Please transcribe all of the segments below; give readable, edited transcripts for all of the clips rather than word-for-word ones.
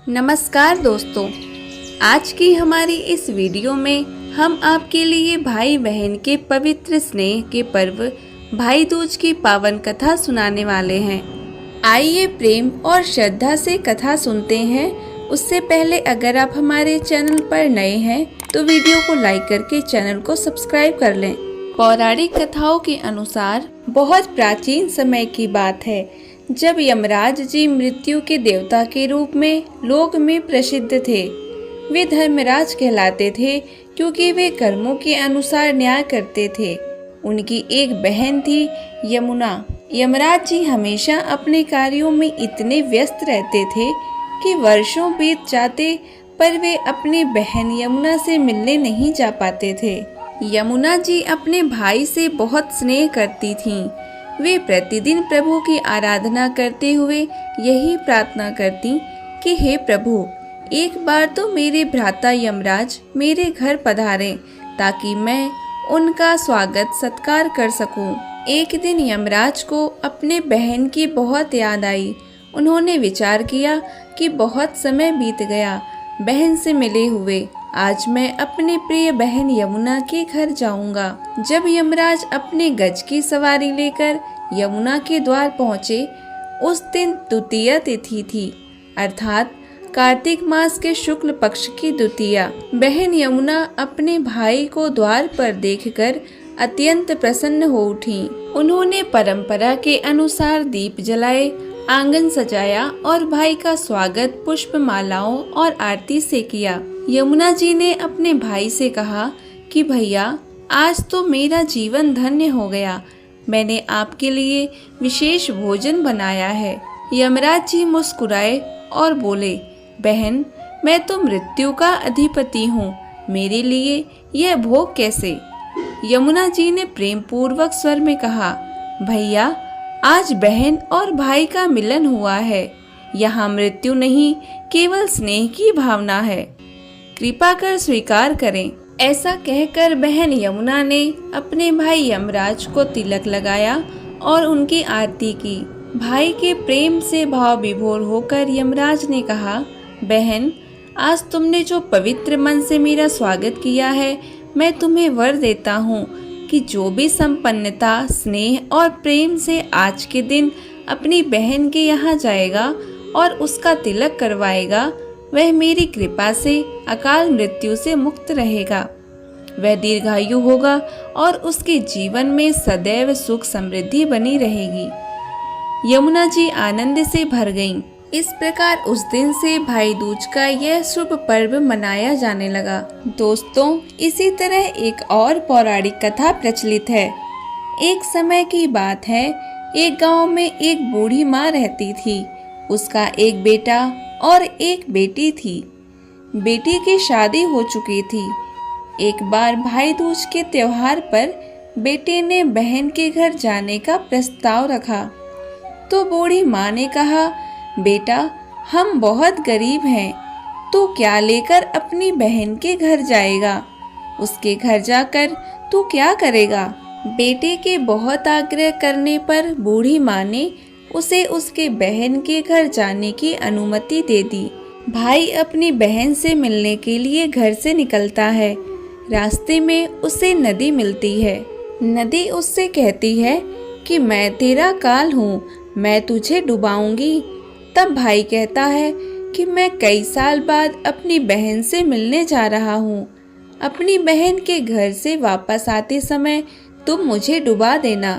नमस्कार दोस्तों, आज की हमारी इस वीडियो में हम आपके लिए भाई बहन के पवित्र स्नेह के पर्व भाई दूज की पावन कथा सुनाने वाले हैं। आइए प्रेम और श्रद्धा से कथा सुनते हैं। उससे पहले अगर आप हमारे चैनल पर नए हैं तो वीडियो को लाइक करके चैनल को सब्सक्राइब कर लें। पौराणिक कथाओं के अनुसार बहुत प्राचीन समय की बात है, जब यमराज जी मृत्यु के देवता के रूप में लोक में प्रसिद्ध थे। वे धर्मराज कहलाते थे क्योंकि वे कर्मों के अनुसार न्याय करते थे। उनकी एक बहन थी यमुना। यमराज जी हमेशा अपने कार्यों में इतने व्यस्त रहते थे कि वर्षों बीत जाते पर वे अपनी बहन यमुना से मिलने नहीं जा पाते थे। यमुना जी अपने भाई से बहुत स्नेह करती थीं। वे प्रतिदिन प्रभु की आराधना करते हुए यही प्रार्थना करती कि हे प्रभु, एक बार तो मेरे भ्राता यमराज मेरे घर पधारें ताकि मैं उनका स्वागत सत्कार कर सकूं। एक दिन यमराज को अपने बहन की बहुत याद आई। उन्होंने विचार किया कि बहुत समय बीत गया बहन से मिले हुए, आज मैं अपनी प्रिय बहन यमुना के घर जाऊंगा। जब यमराज अपने गज की सवारी लेकर यमुना के द्वार पहुँचे, उस दिन द्वितीया तिथि थी, अर्थात कार्तिक मास के शुक्ल पक्ष की द्वितीया। बहन यमुना अपने भाई को द्वार पर देखकर अत्यंत प्रसन्न हो उठी। उन्होंने परंपरा के अनुसार दीप जलाए, आंगन सजाया और भाई का स्वागत पुष्प मालाओं और आरती से किया। यमुना जी ने अपने भाई से कहा कि भैया, आज तो मेरा जीवन धन्य हो गया। मैंने आपके लिए विशेष भोजन बनाया है। यमराज जी मुस्कुराए और बोले, बहन, मैं तो मृत्यु का अधिपति हूँ, मेरे लिए यह भोग कैसे? यमुना जी ने प्रेम पूर्वक स्वर में कहा, भैया, आज बहन और भाई का मिलन हुआ है। यहाँ मृत्यु नहीं, केवल स्नेह की भावना है। कृपा कर स्वीकार करें। ऐसा कहकर बहन यमुना ने अपने भाई यमराज को तिलक लगाया और उनकी आरती की। भाई के प्रेम से भाव विभोर होकर यमराज ने कहा, बहन, आज तुमने जो पवित्र मन से मेरा स्वागत किया है, मैं तुम्हें वर देता हूँ कि जो भी संपन्नता, स्नेह और प्रेम से आज के दिन अपनी बहन के यहाँ जाएगा और उसका तिलक करवाएगा, वह मेरी कृपा से अकाल मृत्यु से मुक्त रहेगा। वह दीर्घायु होगा और उसके जीवन में सदैव सुख समृद्धि बनी रहेगी। यमुना जी आनंद से भर गईं। इस प्रकार उस दिन से भाई दूज का यह शुभ पर्व मनाया जाने लगा। दोस्तों, इसी तरह एक और पौराणिक कथा प्रचलित है। एक समय की बात है, एक गांव में एक बूढ़ी माँ रहती थी। उसका एक बेटा और एक बेटी थी। बेटी की शादी हो चुकी थी। एक बार भाई दूज के त्योहार पर बेटे ने बहन के घर जाने का प्रस्ताव रखा तो बूढ़ी माँ ने कहा, बेटा, हम बहुत गरीब हैं, तू क्या लेकर अपनी बहन के घर जाएगा? उसके घर जाकर तू क्या करेगा? बेटे के बहुत आग्रह करने पर बूढ़ी माँ ने उसे उसके बहन के घर जाने की अनुमति दे दी। भाई अपनी बहन से मिलने के लिए घर से निकलता है। रास्ते में उसे नदी मिलती है। नदी उससे कहती है कि मैं तेरा काल हूँ, मैं तुझे डुबाऊंगी। तब भाई कहता है कि मैं कई साल बाद अपनी बहन से मिलने जा रहा हूँ। अपनी बहन के घर से वापस आते समय तुम मुझे डुबा देना।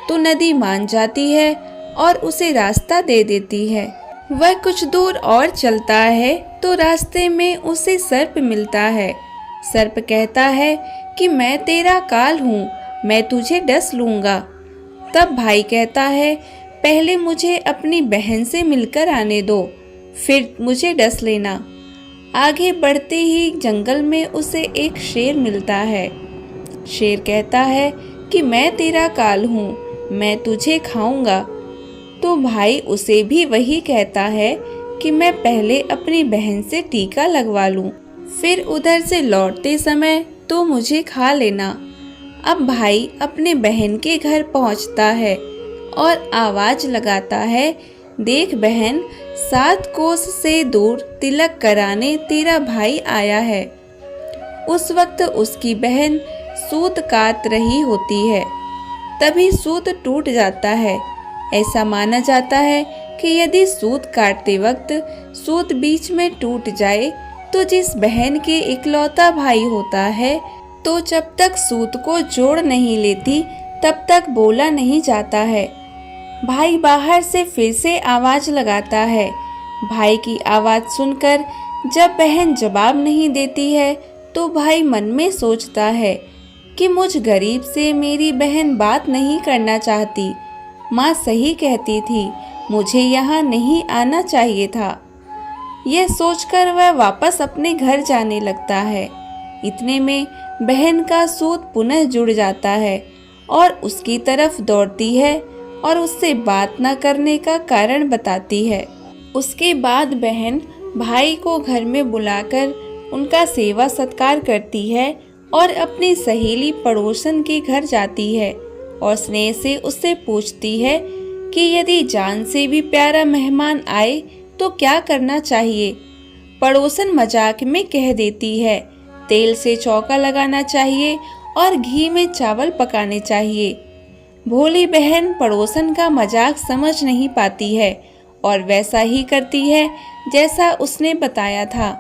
तो नदी मान जाती है और उसे रास्ता दे देती है। वह कुछ दूर और चलता है तो रास्ते में उसे सर्प मिलता है। सर्प कहता है कि मैं तेरा काल हूँ, मैं तुझे डस लूँगा। तब भाई कहता है, पहले मुझे अपनी बहन से मिलकर आने दो, फिर मुझे डस लेना। आगे बढ़ते ही जंगल में उसे एक शेर मिलता है। शेर कहता है कि मैं तेरा काल हूँ, मैं तुझे खाऊंगा। तो भाई उसे भी वही कहता है कि मैं पहले अपनी बहन से टीका लगवा लूं, फिर उधर से लौटते समय तो मुझे खा लेना। अब भाई अपने बहन के घर पहुंचता है और आवाज लगाता है, देख बहन, 7 कोस से दूर तिलक कराने तेरा भाई आया है। उस वक्त उसकी बहन सूत काट रही होती है, तभी सूत टूट जाता है। ऐसा माना जाता है कि यदि सूत काटते वक्त सूत बीच में टूट जाए तो जिस बहन के इकलौता भाई होता है तो जब तक सूत को जोड़ नहीं लेती तब तक बोला नहीं जाता है। भाई बाहर से फिर से आवाज लगाता है। भाई की आवाज सुनकर जब बहन जवाब नहीं देती है तो भाई मन में सोचता है कि मुझ गरीब से मेरी बहन बात नहीं करना चाहती। माँ सही कहती थी, मुझे यहाँ नहीं आना चाहिए था। यह सोचकर वह वापस अपने घर जाने लगता है। इतने में बहन का सूत पुनः जुड़ जाता है और उसकी तरफ दौड़ती है और उससे बात न करने का कारण बताती है। उसके बाद बहन भाई को घर में बुलाकर उनका सेवा सत्कार करती है और अपनी सहेली पड़ोसन के घर जाती है और स्नेह से उससे पूछती है कि यदि जान से भी प्यारा मेहमान आए तो क्या करना चाहिए। पड़ोसन मजाक में कह देती है, तेल से चौका लगाना चाहिए और घी में चावल पकाने चाहिए। भोली बहन पड़ोसन का मजाक समझ नहीं पाती है और वैसा ही करती है जैसा उसने बताया था।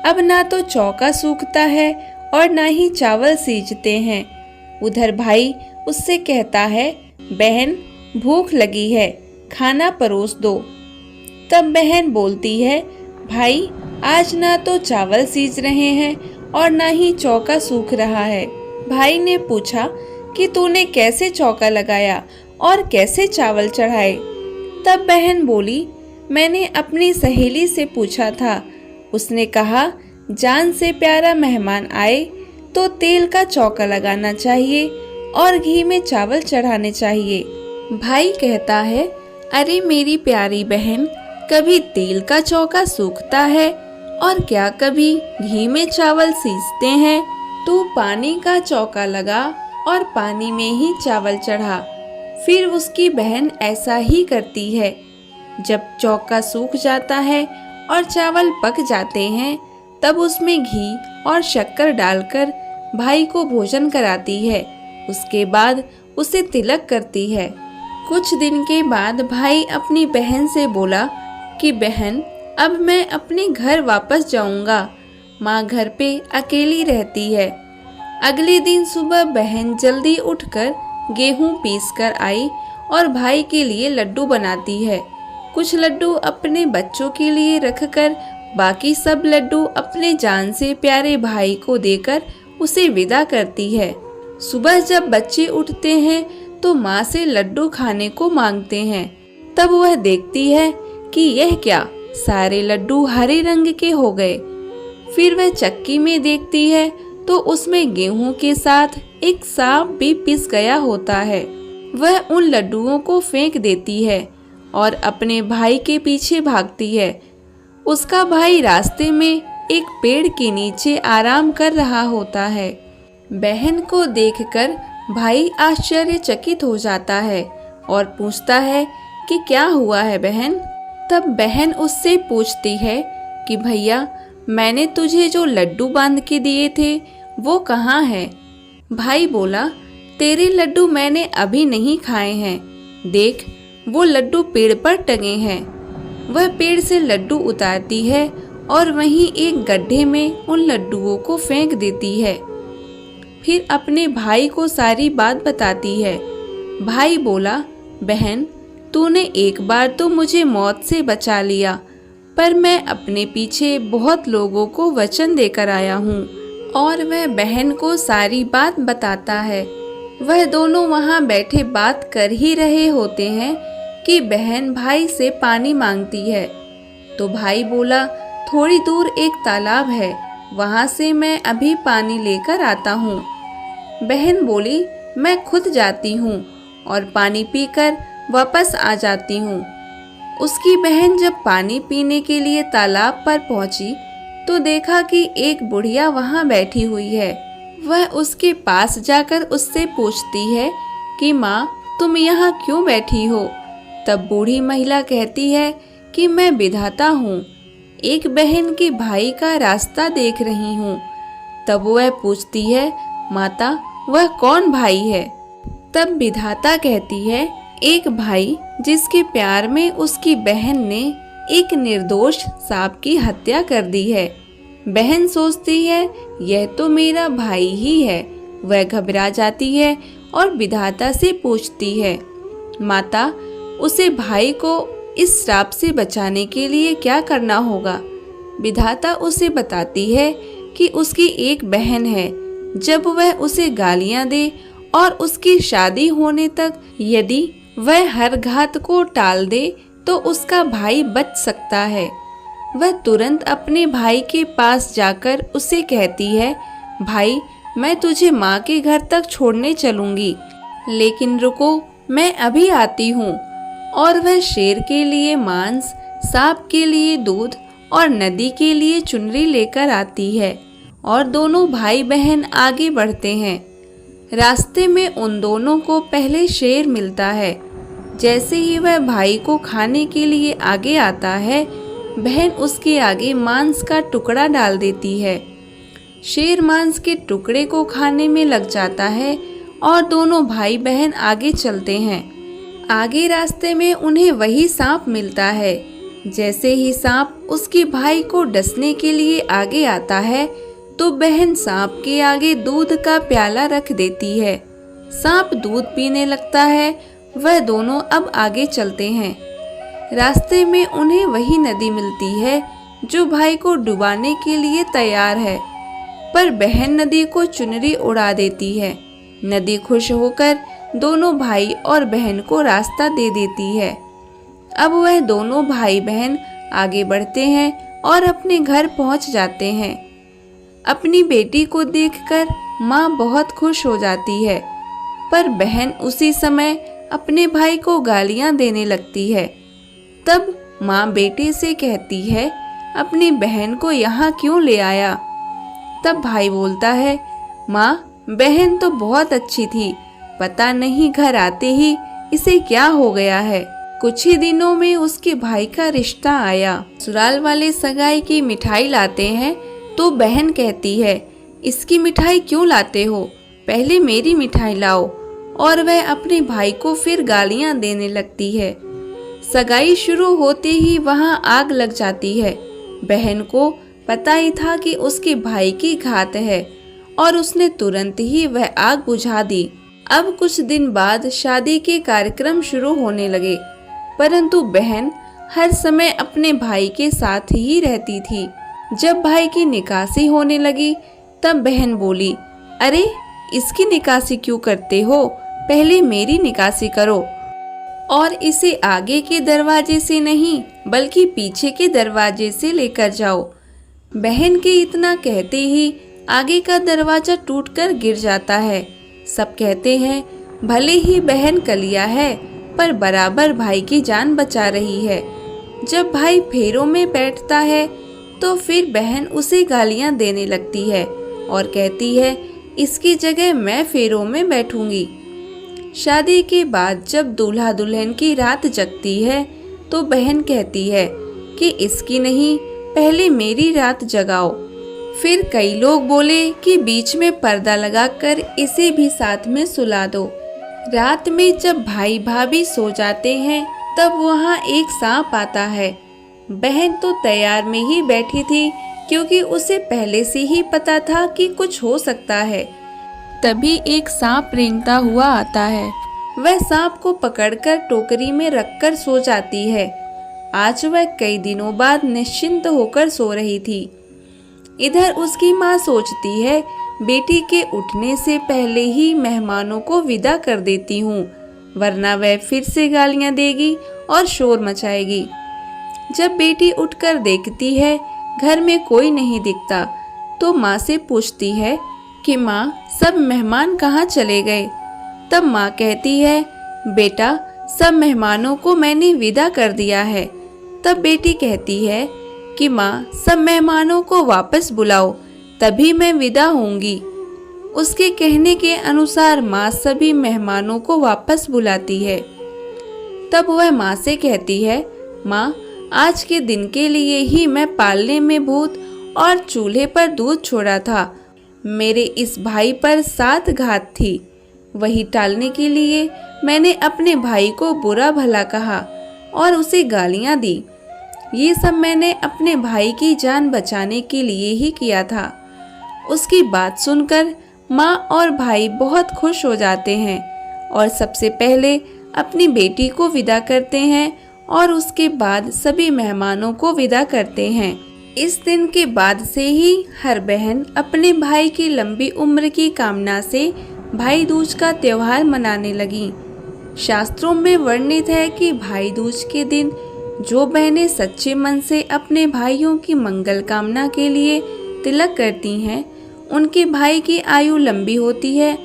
अब ना तो चौका सूखता है और ना ही चावल सीजते हैं। उधर भाई उससे कहता है, बहन भूख लगी है, खाना परोस दो। तब बहन बोलती है, भाई आज ना तो चावल सीज रहे हैं और ना ही चौका सूख रहा है। भाई ने पूछा कि तूने कैसे चौका लगाया और कैसे चावल चढ़ाए। तब बहन बोली, मैंने अपनी सहेली से पूछा था। उसने कहा, जान से प्यारा मेहमान आए तो तेल का चौका लगाना चाहिए और घी में चावल चढ़ाने चाहिए। भाई कहता है, अरे मेरी प्यारी बहन, कभी तेल का चौका सूखता है और क्या कभी घी में चावल सीजते हैं। तू पानी का चौका लगा और पानी में ही चावल चढ़ा। फिर उसकी बहन ऐसा ही करती है। जब चौका सूख जाता है और चावल पक जाते हैं तब उसमें घी और शक्कर डालकर भाई को भोजन कराती है। उसके बाद उसे तिलक करती है। कुछ दिन के बाद भाई अपनी बहन से बोला कि बहन, अब मैं अपने घर वापस जाऊंगा। माँ घर पे अकेली रहती है। अगले दिन सुबह बहन जल्दी उठकर गेहूं पीसकर आई और भाई के लिए लड्डू बनाती है। कुछ लड्डू अपने बच्चों के लिए रखकर बाकी सब लड्डू अपने जान से प्यारे भाई को देकर उसे विदा करती है। सुबह जब बच्चे उठते हैं तो माँ से लड्डू खाने को मांगते हैं। तब वह देखती है कि यह क्या, सारे लड्डू हरे रंग के हो गए। फिर वह चक्की में देखती है तो उसमें गेहूं के साथ एक सांप भी पिस गया होता है। वह उन लड्डुओं को फेंक देती है और अपने भाई के पीछे भागती है। उसका भाई रास्ते में एक पेड़ के नीचे आराम कर रहा होता है। बहन को देखकर भाई आश्चर्यचकित हो जाता है और पूछता है कि क्या हुआ है बहन। तब बहन उससे पूछती है कि भैया, मैंने तुझे जो लड्डू बांध के दिए थे वो कहाँ है। भाई बोला, तेरे लड्डू मैंने अभी नहीं खाए हैं, देख वो लड्डू पेड़ पर टंगे हैं। वह पेड़ से लड्डू उतारती है और वहीं एक गड्ढे में उन लड्डुओं को फेंक देती है। फिर अपने भाई को सारी बात बताती है। भाई बोला, बहन तूने एक बार तो मुझे मौत से बचा लिया, पर मैं अपने पीछे बहुत लोगों को वचन देकर आया हूँ। और वह बहन को सारी बात बताता है। वह दोनों वहाँ बैठे बात कर ही रहे होते हैं कि बहन भाई से पानी मांगती है। तो भाई बोला, थोड़ी दूर एक तालाब है, वहाँ से मैं अभी पानी लेकर आता हूँ। बहन बोली, मैं खुद जाती हूँ और पानी पीकर वापस आ जाती हूँ। उसकी बहन जब पानी पीने के लिए तालाब पर पहुंची तो देखा कि एक बुढ़िया वहां बैठी हुई है। वह उसके पास जाकर उससे पूछती है कि माँ, तुम यहाँ क्यों बैठी हो। तब बूढ़ी महिला कहती है कि मैं विधाता हूँ, एक बहन के भाई का रास्ता देख रही हूँ। तब वह पूछती है, माता वह कौन भाई है? तब विधाता कहती है, एक भाई जिसके प्यार में उसकी बहन ने एक निर्दोष सांप की हत्या कर दी है। बहन सोचती है यह तो मेरा भाई ही है। वह घबरा जाती है और विधाता से पूछती है, माता उसे भाई को इस श्राप से बचाने के लिए क्या करना होगा? विधाता उसे बताती है कि उसकी एक बहन है, जब वह उसे गालियां दे और उसकी शादी होने तक यदि वह हर घात को टाल दे तो उसका भाई बच सकता है। वह तुरंत अपने भाई के पास जाकर उसे कहती है, भाई मैं तुझे माँ के घर तक छोड़ने चलूंगी, लेकिन रुको मैं अभी आती हूँ। और वह शेर के लिए मांस, सांप के लिए दूध और नदी के लिए चुनरी लेकर आती है और दोनों भाई बहन आगे बढ़ते हैं। रास्ते में उन दोनों को पहले शेर मिलता है। जैसे ही वह भाई को खाने के लिए आगे आता है, बहन उसके आगे मांस का टुकड़ा डाल देती है। शेर मांस के टुकड़े को खाने में लग जाता है और दोनों भाई बहन आगे चलते हैं। आगे रास्ते में उन्हें वही सांप मिलता है। जैसे ही सांप उसके भाई को डसने के लिए आगे आता है तो बहन सांप के आगे दूध का प्याला रख देती है। सांप दूध पीने लगता है। वह दोनों अब आगे चलते हैं। रास्ते में उन्हें वही नदी मिलती है जो भाई को डुबाने के लिए तैयार है, पर बहन नदी को चुनरी उड़ा देती है। नदी खुश होकर दोनों भाई और बहन को रास्ता दे देती है। अब वह दोनों भाई बहन आगे बढ़ते हैं और अपने घर पहुंच जाते हैं। अपनी बेटी को देखकर माँ बहुत खुश हो जाती है, पर बहन उसी समय अपने भाई को गालियां देने लगती है। तब माँ बेटे से कहती है, अपनी बहन को यहाँ क्यों ले आया? तब भाई बोलता है, माँ बहन तो बहुत अच्छी थी, पता नहीं घर आते ही इसे क्या हो गया है। कुछ ही दिनों में उसके भाई का रिश्ता आया। ससुराल वाले सगाई की मिठाई लाते हैं तो बहन कहती है, इसकी मिठाई क्यों लाते हो? पहले मेरी मिठाई लाओ। और वह अपने भाई को फिर गालियां देने लगती है। सगाई शुरू होते ही वहां आग लग जाती है। बहन को पता ही था कि उसके भाई की घात है और उसने तुरंत ही वह आग बुझा दी। अब कुछ दिन बाद शादी के कार्यक्रम शुरू होने लगे, परंतु बहन हर समय अपने भाई के साथ ही रहती थी। जब भाई की निकासी होने लगी तब बहन बोली, अरे इसकी निकासी क्यों करते हो? पहले मेरी निकासी करो और इसे आगे के दरवाजे से नहीं बल्कि पीछे के दरवाजे से लेकर जाओ। बहन के इतना कहते ही आगे का दरवाजा टूटकर गिर जाता है। सब कहते हैं, भले ही बहन कलिया है पर बराबर भाई की जान बचा रही है। जब भाई फेरों में बैठता है तो फिर बहन उसे गालियां देने लगती है और कहती है, इसकी जगह मैं फेरों में बैठूंगी। शादी के बाद जब दूल्हा दुल्हन की रात जगती है तो बहन कहती है कि इसकी नहीं, पहले मेरी रात जगाओ। फिर कई लोग बोले कि बीच में पर्दा लगाकर इसे भी साथ में सुला दो। रात में जब भाई भाभी सो जाते हैं तब वहाँ एक सांप आता है। बहन तो तैयार में ही बैठी थी क्योंकि उसे पहले से ही पता था कि कुछ हो सकता है। तभी एक सांप रेंगता हुआ आता है। वह सांप को पकड़कर टोकरी में रखकर सो जाती है। आज वह कई दिनों बाद निश्चिंत होकर सो रही थी। इधर उसकी माँ सोचती है, बेटी के उठने से पहले ही मेहमानों को विदा कर देती हूँ, वरना वह फिर से गालियाँ देगी और शोर मचाएगी। जब बेटी उठकर देखती है घर में कोई नहीं दिखता तो माँ से पूछती है कि माँ सब मेहमान कहाँ चले गए? तब माँ कहती है, बेटा सब मेहमानों को मैंने विदा कर दिया है। तब बेटी कहती है कि माँ सब मेहमानों को वापस बुलाओ, तभी मैं विदा होंगी। उसके कहने के अनुसार माँ सभी मेहमानों को वापस बुलाती है। तब वह माँ से कहती है, माँ, आज के दिन के लिए ही मैं पालने में भूत और चूल्हे पर दूध छोड़ा था। मेरे इस भाई पर 7 घात थी। वही टालने के लिए मैंने अपने भाई को बुरा भला कहा और उसे गालियाँ दी। ये सब मैंने अपने भाई की जान बचाने के लिए ही किया था। उसकी बात सुनकर माँ और भाई बहुत खुश हो जाते हैं और सबसे पहले अपनी बेटी को विदा करते हैं और उसके बाद सभी मेहमानों को विदा करते हैं। इस दिन के बाद से ही हर बहन अपने भाई की लंबी उम्र की कामना से भाई दूज का त्योहार मनाने लगी। शास्त्रों में वर्णित है कि भाई दूज के दिन जो बहनें सच्चे मन से अपने भाइयों की मंगल कामना के लिए तिलक करती हैं, उनके भाई की आयु लंबी होती है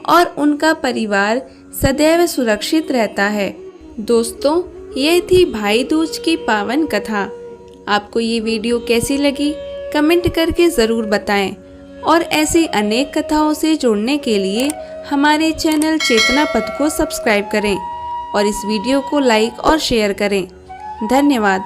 और उनका परिवार सदैव सुरक्षित रहता है। दोस्तों, ये थी भाई दूज की पावन कथा। आपको ये वीडियो कैसी लगी कमेंट करके ज़रूर बताएं और ऐसी अनेक कथाओं से जुड़ने के लिए हमारे चैनल चेतना पथ को सब्सक्राइब करें और इस वीडियो को लाइक और शेयर करें। धन्यवाद।